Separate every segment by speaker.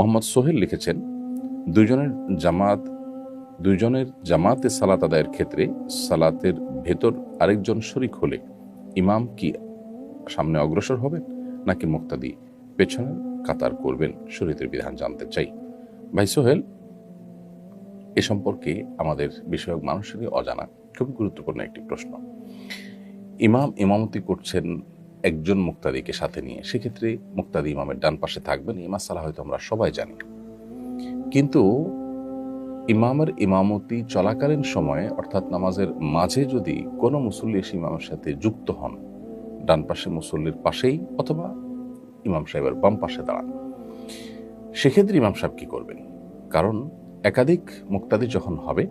Speaker 1: মোহাম্মদ সোহেল লিখেছেন, দুইজনের জামাতে সালাত আদায়ের ক্ষেত্রে সালাতের ভেতর আরেকজন শরিক হলে ইমাম কি সামনে অগ্রসর হবেন নাকি মুক্তাদি পেছনের কাতার করবেন? শরীয়তের বিধান জানতে চাই। ভাই সোহেল, এ সম্পর্কে আমাদের বেশিরভাগ মানুষেরই অজানা খুবই গুরুত্বপূর্ণ একটি প্রশ্ন। ইমাম ইমামতি করছেন একজন মুক্তাদিকে সাথে নিয়ে, সেক্ষেত্রে মুক্তাদি ইমামের ডান পাশে থাকবেন, এই মাসালা হয়তো আমরা সবাই জানি। কিন্তু ইমামের ইমামতি চলাকালীন সময়ে অর্থাৎ নামাজের মাঝে যদি কোনো মুসল্লি এসে ইমামের সাথে যুক্ত হন, ডান পাশে মুসল্লির পাশেই অথবা ইমাম সাহেবের বাম পাশে দাঁড়ান, সেক্ষেত্রে ইমাম সাহেব কি করবেন? কারণ একাধিক মুক্তাদি যখন হবে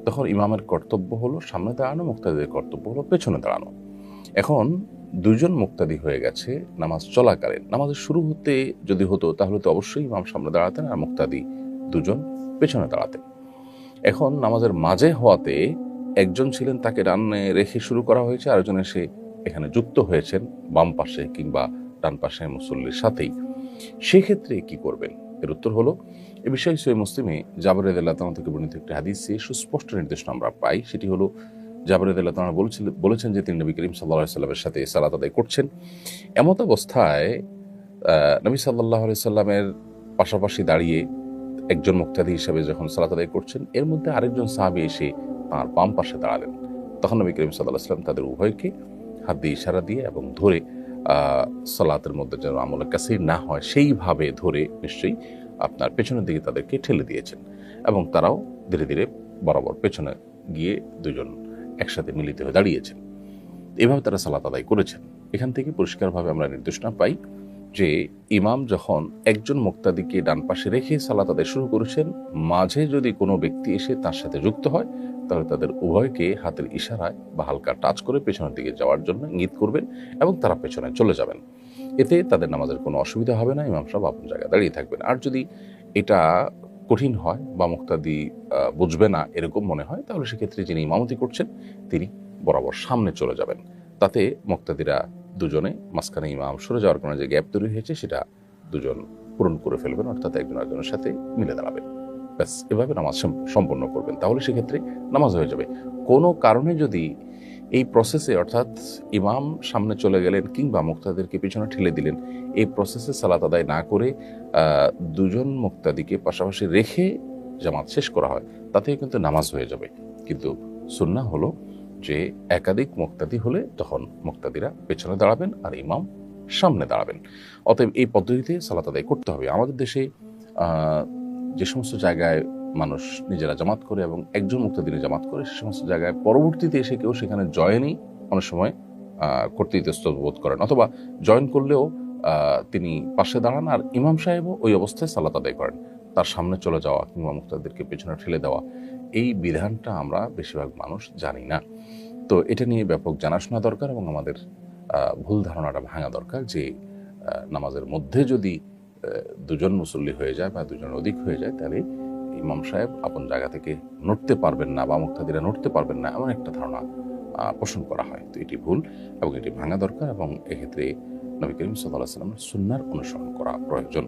Speaker 1: তখন ইমামের কর্তব্য হলো সামনে দাঁড়ানো, মুক্তাদিদের কর্তব্য হলো পেছনে দাঁড়ানো। এখন দুজন মুক্তাদি হয়ে গেছে নামাজ চলাকালীন, নামাজের শুরু হতে যদি হতো তাহলে তো অবশ্যই ইমাম সামনে দাঁড়াতেন আর মুক্তাদি দুজন পেছনে দাঁড়াতেন। এখন নামাজের মাঝে হওয়াতে একজন ছিলেন, তাকে ডানে রেখে শুরু করা হয়েছে, আরেকজন এসে এখানে যুক্ত হয়েছেন বাম পাশে কিংবা ডান পাশে মুসল্লির সাথেই। সেক্ষেত্রে কি করবেন? এর উত্তর হলো, এ বিষয়ে সহিহ মুসলিমে জাবের রাদিয়াল্লাহু তাআলা থেকে বর্ণিত একটি হাদিসে সুস্পষ্ট নির্দেশনা আমরা পাই। সেটি হলো, জাবের রাদিয়াল্লাহু তাআলা বলেছেন যে তিনি নবী করিম সাল্লাল্লাহু আলাইহি সাল্লামের সাথে সালাত আদায় করছেন। এমত অবস্থায় নবী সাল্লাল্লাহু আলাইহি সাল্লামের পাশাপাশি দাঁড়িয়ে একজন মুক্তাদি হিসেবে যখন সালাত আদায় করছেন, এর মধ্যে আরেকজন সাহাবী এসে তাঁর বাম পাশে দাঁড়ালেন। তখন নবী করিম সাল্লাল্লাহু আলাইহি সাল্লাম তাদের উভয়কে হাত দিয়ে ইশারা দিয়ে এবং ধরে সালাতের মধ্যে যেন আমলে কাসির না হয় সেইভাবে ধরে নিশ্চয়ই আপনার পেছনের দিকে তাদেরকে ঠেলে দিয়েছেন এবং তারাও ধীরে ধীরে বরাবর পেছনে গিয়ে দুজন একসাথে মিলিত হয়ে দাঁড়িয়েছেন। এভাবে তারা সালাত আদায় করেছেন। এখান থেকে পরিষ্কারভাবে আমরা নির্দেশনা পাই যে ইমাম যখন একজন মুক্তাদিকে ডান পাশে রেখে সালাত আদায় শুরু করেছেন, মাঝে যদি কোনো ব্যক্তি এসে তার সাথে যুক্ত হয় তাহলে তাদের উভয়কে হাতের ইশারায় বা হালকা টাচ করে পেছনের দিকে যাওয়ার জন্য ইঙ্গিত করবেন এবং তারা পেছনে চলে যাবেন। এতে তাদের নামাজের কোনো অসুবিধা হবে না, ইমাম সাহেব আপন জায়গায় দাঁড়িয়ে থাকবেন। আর যদি এটা কঠিন হয় বা মুক্তাদি বুঝবে না এরকম মনে হয়, তাহলে সেক্ষেত্রে যিনি ইমামতি করছেন তিনি বরাবর সামনে চলে যাবেন। তাতে মুক্তাদিরা দুজনে মাঝখানে ইমাম সরে যাওয়ার কারণে যে গ্যাপ তৈরি হয়েছে সেটা দুজন পূরণ করে ফেলবেন, অর্থাৎ একজন আরেকজনের সাথে মিলে দাঁড়াবেন। ব্যাস, এভাবে নামাজ সম্পন্ন করবেন, তাহলে সেক্ষেত্রে নামাজ হয়ে যাবে। কোনো কারণে যদি এই প্রসেসে অর্থাৎ ইমাম সামনে চলে গেলেন কিংবা মুক্তাদিকে পিছনে ঠেলে দিলেন, এই প্রসেসে সালাত আদায় না করে দুজন মুক্তাদিকে পাশাপাশি রেখে জামাত শেষ করা হয়, তাতেও কিন্তু নামাজ হয়ে যাবে। কিন্তু সুন্নাহ হলো যে একাধিক মুক্তাদি হলে তখন মুক্তাদিরা পেছনে দাঁড়াবেন আর ইমাম সামনে দাঁড়াবেন। অতএব এই পদ্ধতিতে সালাত আদায় করতে হবে। আমাদের দেশে যে সমস্ত জায়গায় মানুষ নিজেরা জামাত করে এবং একজন মুক্তাদিনে জামাত করে, সে সমস্ত জায়গায় পরবর্তীতে এসে কেউ সেখানে জয়েনই অনেক সময় করতে ইতস্তত বোধ করেন, অথবা জয়েন করলেও তিনি পাশে দাঁড়ান আর ইমাম সাহেবও ওই অবস্থায় সালাত আদায় করেন। তার সামনে চলে যাওয়া কিংবা মুক্তাদিরকে পেছনে ঠেলে দেওয়া, এই বিধানটা আমরা বেশিরভাগ মানুষ জানি না। তো এটা নিয়ে ব্যাপক জানাশোনা দরকার এবং আমাদের ভুল ধারণাটা ভাঙা দরকার যে নামাজের মধ্যে যদি দুজন মুসল্লি হয়ে যায় বা দুজন অধিক হয়ে যায় তাহলে ইমাম সাহেব আপন জায়গা থেকে নড়তে পারবেন না বা মুক্তাদিরা নড়তে পারবেন না, এমন একটা ধারণা পোষণ করা হয়। তো এটি ভুল এবং এটি ভাঙা দরকার এবং এক্ষেত্রে নবী করিম সাল্লাল্লাহু আলাইহি ওয়াসাল্লামের সুন্নাহর অনুসরণ করা প্রয়োজন।